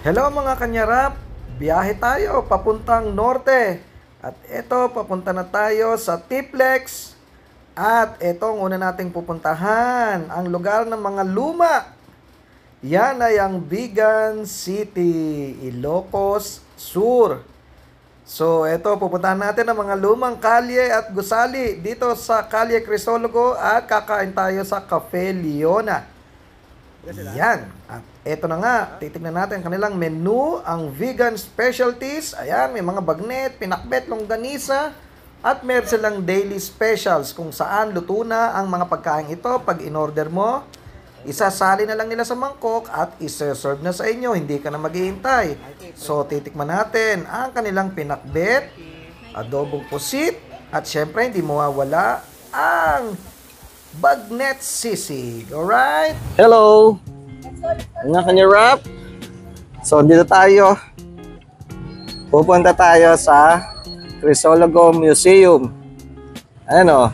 Hello mga kanyarap, biyahe tayo papuntang norte. At ito, papunta na tayo sa Tiplex. At ito ang una nating pupuntahan, ang lugar ng mga luma. Yan ay ang Vigan City, Ilocos Sur. So ito, pupuntahan natin ang mga lumang kalye at gusali dito sa Kalye Crisologo at kakain tayo sa Cafe Leona. Yan. At eto na nga, titignan natin kanilang menu, ang vegan specialties. Ayan, may mga bagnet, pinakbet, longganisa, at meron silang daily specials kung saan luto na ang mga pagkain ito. Pag in-order mo, isasali na lang nila sa mangkok at isa-serve na sa inyo. Hindi ka na maghihintay. So, titikman natin ang kanilang pinakbet, adobong pusit, at syempre, hindi mawawala ang bagnet sisig. Alright? Hello! Mga kanyarap! So, dito tayo. Pupunta tayo sa Crisologo Museum. Ayan o.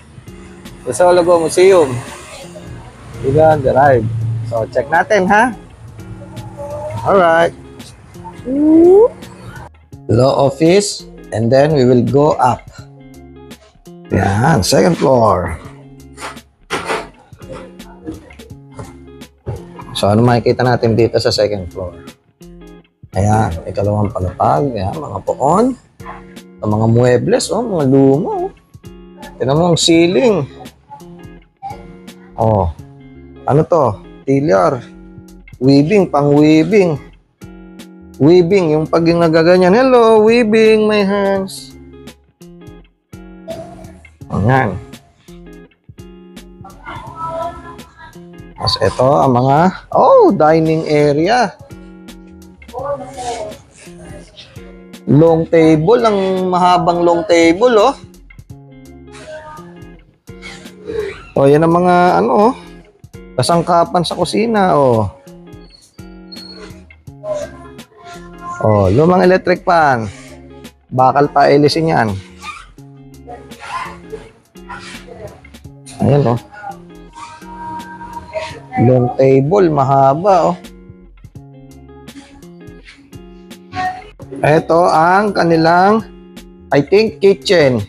Crisologo Museum. Vegan Drive. So, check natin ha. Alright. Law office. And then we will go up. Yan. Second floor. So, ano makikita natin dito sa second floor? Ayan, ikalawang palapag. Ayan, mga poon. Ang mga muebles, oh, mga luma. Oh. Tignan mo ang ceiling. Oh, ano to? Tilyar. Weaving, pang weaving. Weaving, yung pag yung nagaganyan. Hello, weaving, my hands. Ayan. Tapos ito, ang mga, dining area. Long table, ang mahabang long table, oh. Oh, yan ang mga, kasangkapan sa kusina, oh. Oh, lumang electric pan. Bakal pa ilisin yan. Ayan, oh. Long table, mahaba, oh. Ito ang kanilang, I think, kitchen.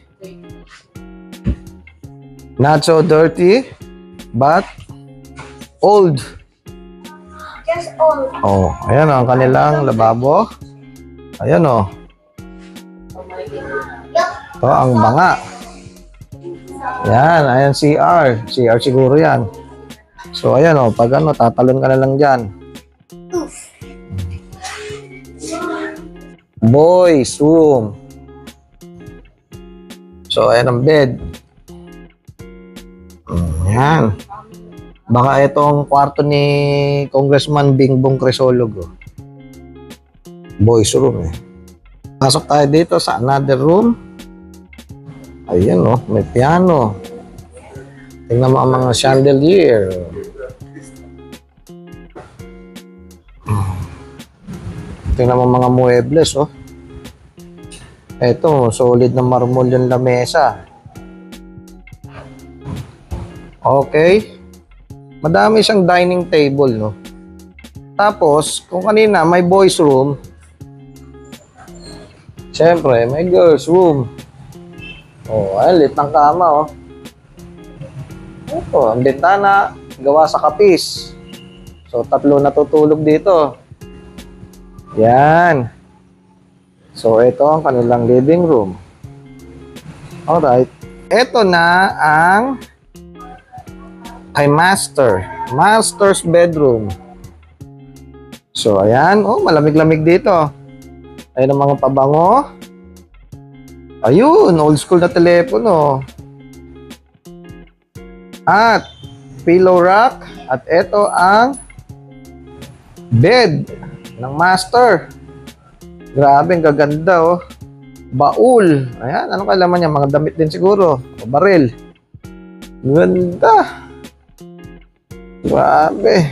Not so dirty, but old. Just old. Oh, ayan ang kanilang lababo. Ayan, oh. Ito ang banga. Yan, ayan CR. CR siguro yan. So, ayan o, pag tatalon ka na lang dyan. Boys room. So, ayan ang bed. Ayan. Baka itong kwarto ni Congressman Bingbong Crisologo. Boys room, eh. Pasok tayo dito sa another room. Ayan o, may piano. Tingnan mo ang mga chandelier. Tingnan mo mga muebles, oh. Ito, solid na marmol yung lamesa. Okay. Madami siyang dining table, no. Tapos, kung kanina may boys room, siyempre, may girls room. Oh, ay, lit ng kama, oh. Ito, ang bintana, gawa sa kapis. So, 3 natutulog dito. Yan. So, ito ang kanilang living room. Alright. Ito na ang kay Master's bedroom. So, ayan. Oh, malamig-lamig dito. Ayan ang mga pabango. Ayun, old school na telepono. At pillow rack. At ito ang bed ng master. Grabe, ang gaganda, oh. Baul. Ayan, anong kailaman niya? Mga damit din siguro. O baril. Ganda. Grabe.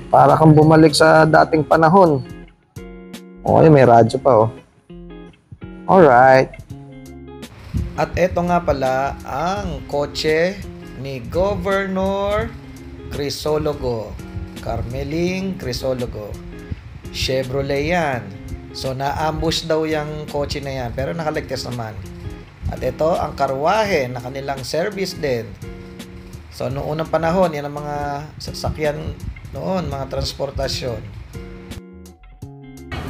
Para kang bumalik sa dating panahon. Okay, may radyo pa, oh. Alright. At eto nga pala ang kotse ni Governor Crisologo, Carmeling Crisologo. Chevrolet yan. So, na-ambush daw yung kotse na yan. Pero nakaligtas naman. At ito, ang karwahe na kanilang service din. So, noong unang panahon, yan ang mga sasakyan noon, mga transportasyon.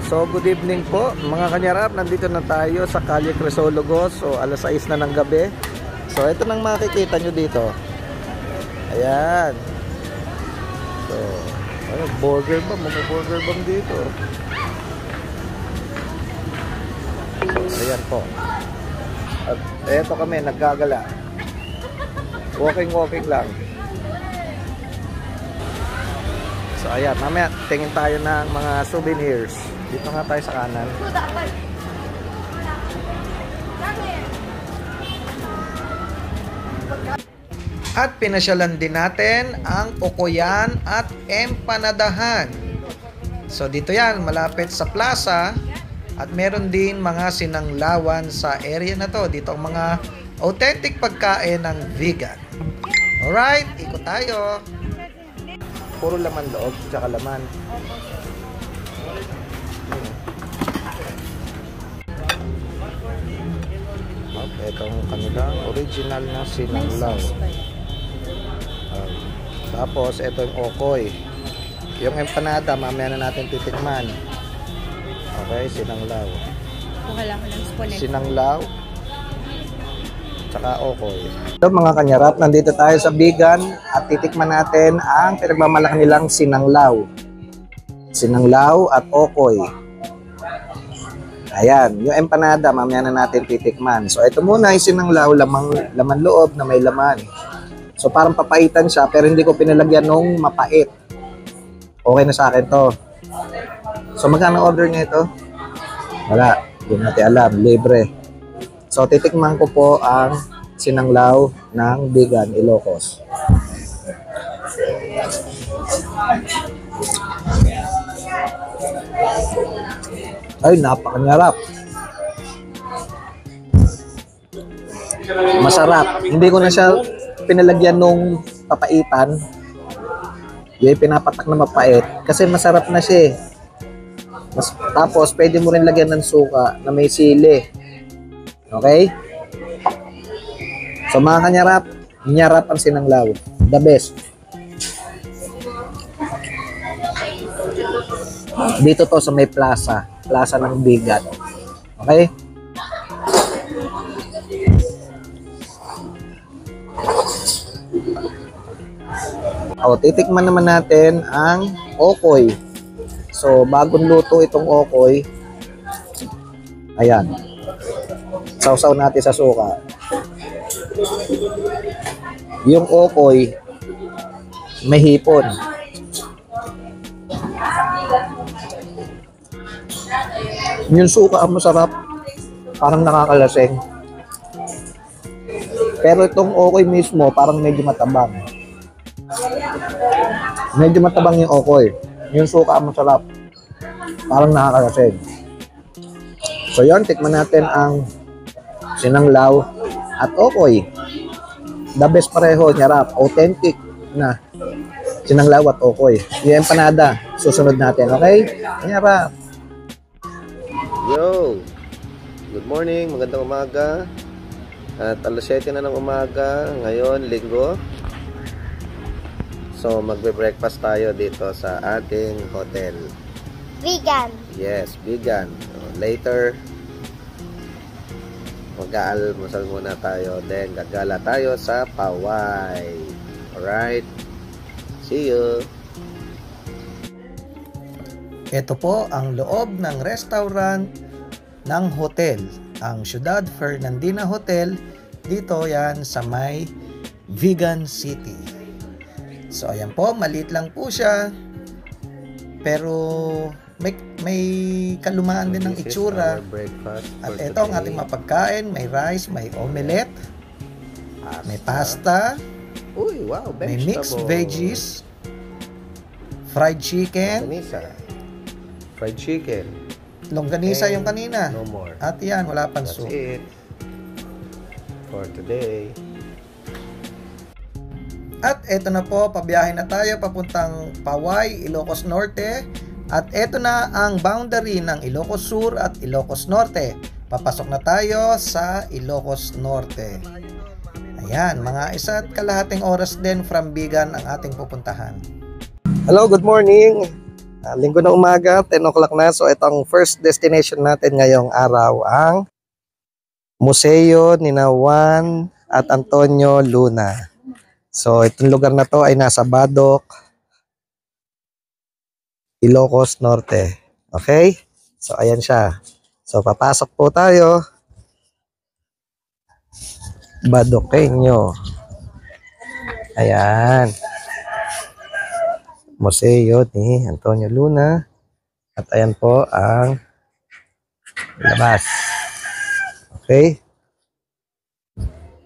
So, good evening po mga kanyarap. Nandito na tayo sa Calle Crisologo. So, alas 6 na ng gabi. So, ito nang makikita nyo dito. Ayan. So, ano, burger ba? Mga burger bang dito? Ayan po. At eto kami, naggagala. Walking lang. So, ayan. Mamaya, tingin tayo ng mga souvenirs. Dito nga tayo sa kanan. At pinasyalan din natin ang Okoyan at Empanadahan. So dito yan, malapit sa plaza. At meron din mga sinanglawan sa area na to. Dito ang mga authentic pagkain ng vegan. Alright, ikot tayo. Puro laman loob, tsaka laman. Itong kanilang original na sinanglaw. Tapos ito yung okoy. Yung empanada mamaya na natin titikman. Okay, sinanglaw. Sinanglaw tsaka okoy. So mga kanyarap, nandito tayo sa vegan at titikman natin ang pinagmamalaki nilang sinanglaw. Sinanglaw at okoy. Ayan, yung empanada, mamaya na natin titikman. So, ito muna yung sinanglaw, laman loob na may laman. So, parang papaitan siya, pero hindi ko pinalagyan nung mapait. Okay na sa akin to. So, magkano order niya ito? Wala, hindi natin alam, libre. So, titikman ko po ang sinanglaw ng Vegan Ilocos. Ay, napakanyarap. Masarap. Hindi ko na siya pinalagyan nung papaitan. Yung pinapatak na mapait. Kasi masarap na siya eh. Tapos, pwede mo rin lagyan ng suka na may sili. Okay? So, mga kanyarap, nyarap ang sinanglaw. The best. Dito to sa may plaza ng Vegan. Okay? O, titikman naman natin ang okoy. So, bagong luto itong okoy. Ayan. Sausaw natin sa suka. Yung okoy, may hipon. Yung suka ang masarap, parang nakakalaseng. Pero itong okoy mismo, parang medyo matabang. Medyo matabang yung okoy. Yung suka ang masarap, parang nakakalaseng. So yun, tikman natin ang sinanglaw at okoy. The best pareho, nyarap, authentic na sinanglaw at okoy. Yung empanada, susunod natin, okay? Nyarap. Yo! Good morning, magandang umaga. At alas 7 na ng umaga, ngayon, linggo. So, magbe-breakfast tayo dito sa ating hotel. Vegan. Yes, vegan. So, later, mag-aalmusal muna tayo. Then, gagala tayo sa Paway. Alright? See you! Ito po ang loob ng restaurant ng hotel, ang Ciudad Fernandina Hotel. Dito yan sa may Vegan City. So ayan po, maliit lang po siya. Pero may kalumaan din ng itsura. At ito ang ating mapagkain, may rice, may omelette, may pasta, Uy, wow, may mixed veggies, fried chicken, fried chicken. longganisa yung kanina. No more. At yan, wala pang That's soup. it for today. At eto na po, pabiyahe na tayo papuntang Paway, Ilocos Norte. At eto na ang boundary ng Ilocos Sur at Ilocos Norte. Papasok na tayo sa Ilocos Norte. Ayan, mga 1.5 oras din from Bigan ang ating pupuntahan. Hello, good morning. Linggo na umaga, 10 o'clock na. So itong first destination natin ngayong araw ang Museo ni Juan at Antonio Luna. So itong lugar na to ay nasa Badoc, Ilocos Norte. Okay? So ayan siya. So papasok po tayo. Badoqueño. Ayan. Museo ni Antonio Luna. At ayan po ang labas. Okay?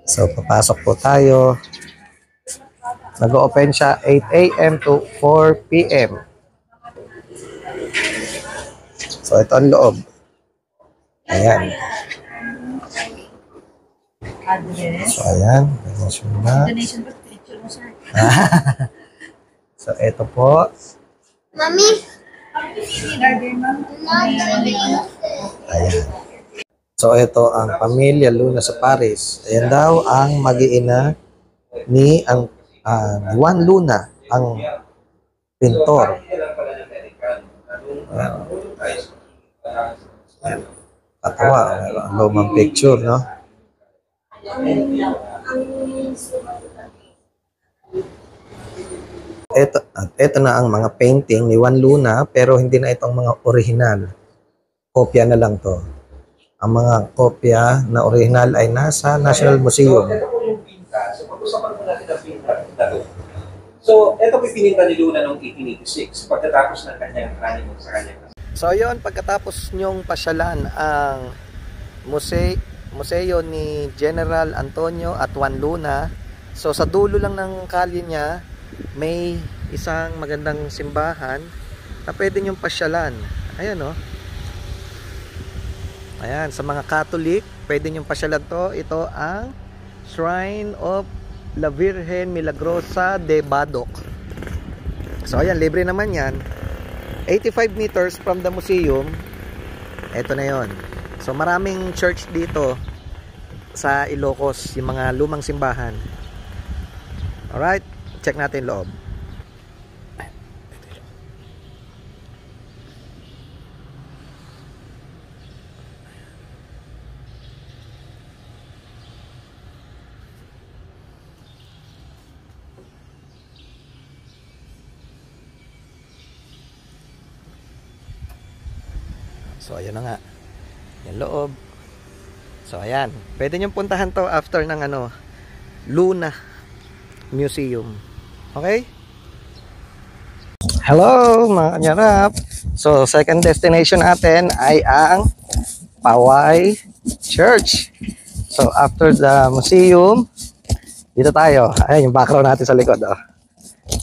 So papasok po tayo. Nag-open siya 8 a.m. to 4 p.m. So ito ang loob. Ayan. So ayan. Donation na. So ito po. Mami. Ayan. So ito ang pamilya Luna sa Paris. Ayan daw ang mag-iina ni Juan Luna, ang pintor. Katawa, ang lumang picture, no? Ito na ang mga painting ni Juan Luna, pero hindi na itong mga original. Kopya na lang to. Ang mga kopya na original ay nasa National Museum. So, ito po pininta ni Luna noong 1886 pagkatapos ng kanyang honeymoon sa kanyang. So yun, pagkatapos nyong pasyalan ang museo ni General Antonio at Juan Luna, so sa dulo lang ng kalye niya may isang magandang simbahan na pwede nyong pasyalan. Ayan o. Ayan, sa mga Catholic, pwede nyong pasyalan to. Ito ang Shrine of La Virgen Milagrosa de Badoc. So ayan, libre naman yan. 85 meters from the museum. Ito na yon. So maraming church dito sa Ilocos, yung mga lumang simbahan. Alright, check natin loob. So ayan na nga, yung loob. So ayan, pwede nyo puntahan to after ng Luna Museum. Okay? Hello mga kanyarap. So second destination natin ay ang Poway Church. So after the museum, dito tayo. Ayan yung background natin sa likod. Oh.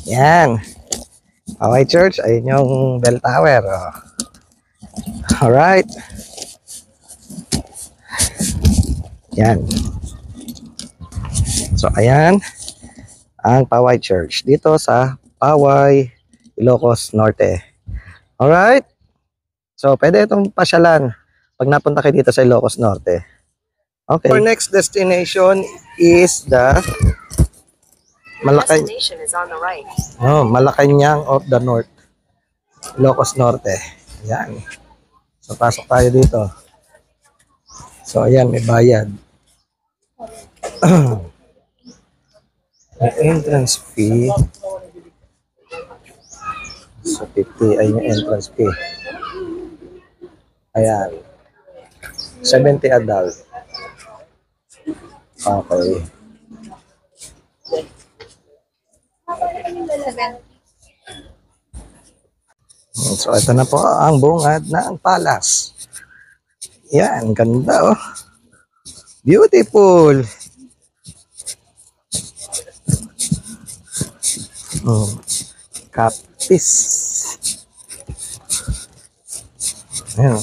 Yan, Poway Church, ayun yung bell tower. Oh. Alright. Yan. So, ayan ang Poway Church dito sa Poway, Ilocos Norte. Alright. So, pwede itong pasyalan pag napunta kayo dito sa Ilocos Norte. Okay. Our next destination is the Destination is on the right. Malacanang of the North. Ilocos Norte. Ayan. So, pasok tayo dito. So, ayan, may bayad. May entrance fee. So, 50 ay yung entrance fee. Ayan. 70 adult. Okay. So, ito na po ang bungad ng palace. Yan, ganda oh. Beautiful. Kapis. Ayan.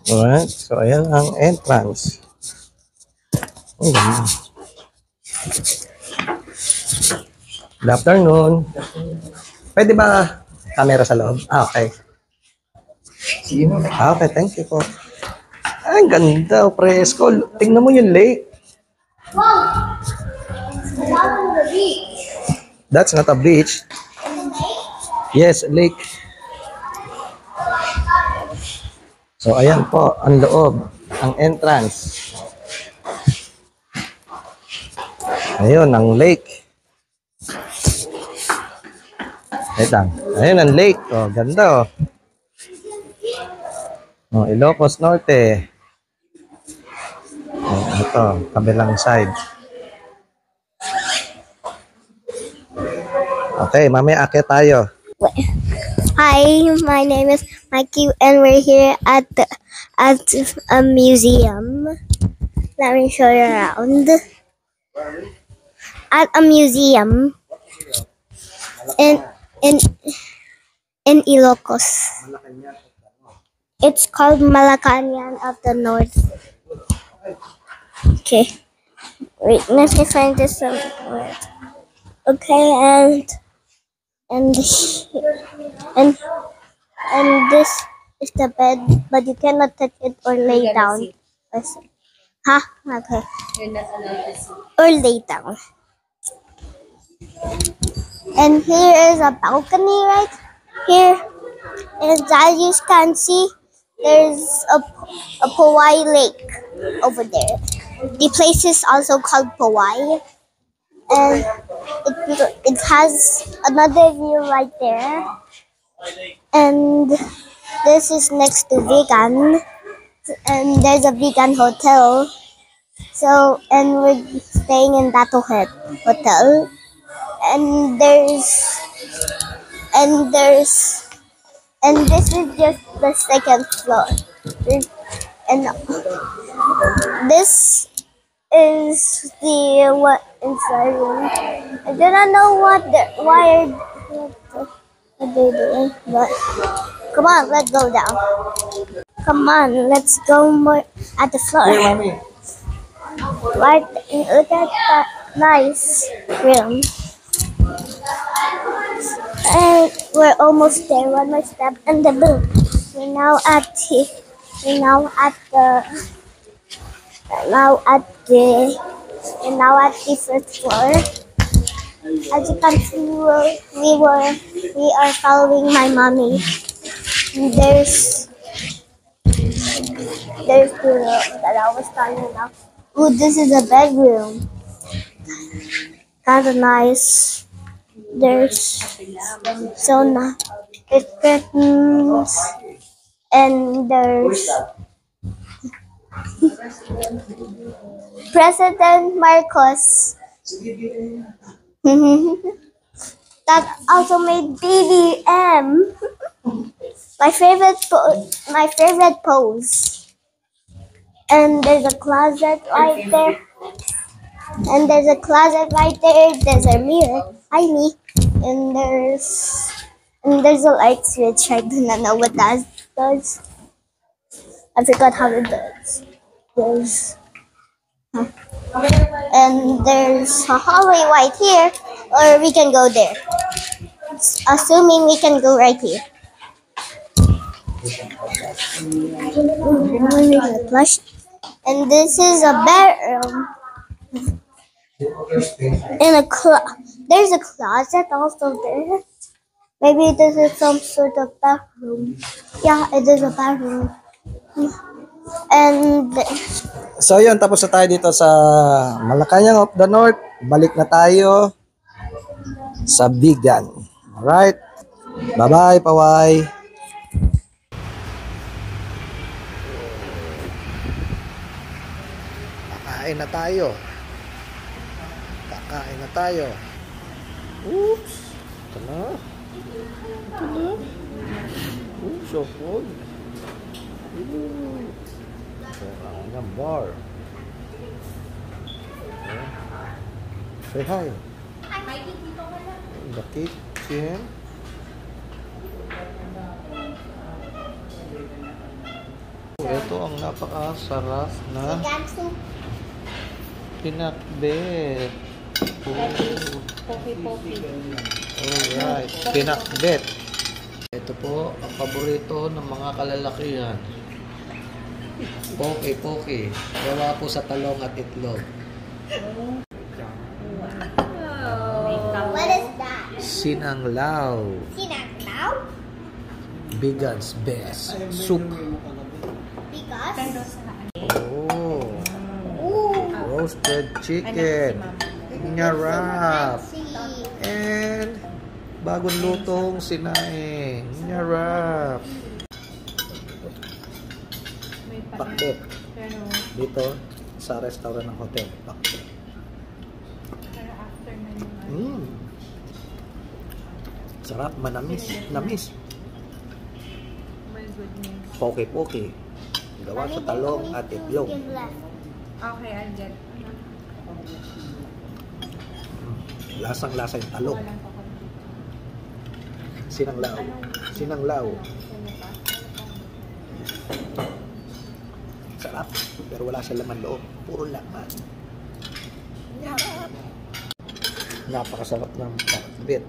Alright, so ayan ang entrance. Ang ganda. Good afternoon. Pwede ba camera sa loob? Ah, okay. Ah, okay, thank you po. Ay, ang ganda, presko. Tingnan mo yung lake. Wow! That was the beach. That's not a beach. Yes, a lake. So, ayan po, ang loob, ang entrance. Ayun, ang lake. Wait lang. Ayun, ang lake. Oh, ganda, oh. Oh, Ilocos Norte. Oh, ito, kabilang side. Okay, mamaya akit tayo. Hi, my name is Mikey, and we're here at a museum. Let me show you around. At a museum in Ilocos. It's called Malacañang of the North. Okay, wait, let me find this word. Okay, and this is the bed, but you cannot touch it or lay down. Huh? Okay. Or lay down. And here is a balcony right here. And as you can see, there's a Powai lake over there. The place is also called Powai. And it has another view right there. And this is next to vegan. And there's a vegan hotel. So, and we're staying in that hotel. And this is just the second floor. And this is the what inside room. I do not know what they're doing, but come on, let's go down. Come on, let's go more at the floor. Hey, mommy. Right, look at that nice room. And we're almost there. One more step, and then boom. We're now at the first floor. As you can see, we are following my mommy. There's the room that I was telling you about. Ooh, this is a bedroom. Kind of nice. There's there's curtains, and there's President Marcos. That also made BBM. My favorite pose. And there's a closet right there. And there's a closet right there. There's a mirror. Hi, me. And there's a light switch. I do not know what that does. I forgot how it does. And there's a hallway right here, or we can go there. Assuming we can go right here. Plush. And this is a bedroom. And there's a closet also there. Maybe this is some sort of bathroom. Yeah, it is a bathroom. And So yun, tapos na tayo dito sa Malacañang of the North. Balik na tayo sa Bigan. Alright? Bye-bye, Powai. Kakain na tayo. Kakain na tayo. Oops. Ito na. Ito na. Oops, so cool. Ang bar. Say hi. Hi, Mikey. Dito ka na. The kitchen. Ito ang napakasarap na pinakbet. Oh. Poki-poki. Alright, pinakbet. Ito po ang paborito ng mga kalalakihan. Poke-poke. Gawa po sa talong at itlog. What is that? Sinanglaw. Sinanglaw? Vegan's best soup. Because? Oh, Ooh. roasted chicken. Nyarap. See. And bagong lutong sinaing. Nyarap. May Pakbet. Pero, Dito sa restaurant ng hotel. Pakbet. pero after na naman. Sarap, manamis. Namis. My goodness. Poke-poke. Gawa sa talong at itlog. Give left. Okay, I'll get. Lasang-lasa yung talong. Walang pa kami. Sinanglaw. Sinanglaw. Sarap. Pero wala siya laman loob. Puro laman. Sarap. Napakasarap ng pakbet.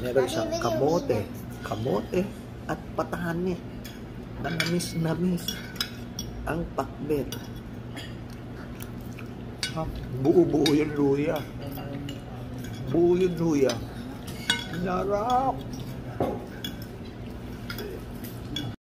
Meron siyang kamote. Kamote at patani. Namis-namis. Ang pakbet. Buo-buo yung luya. Buo yung luya. Narap.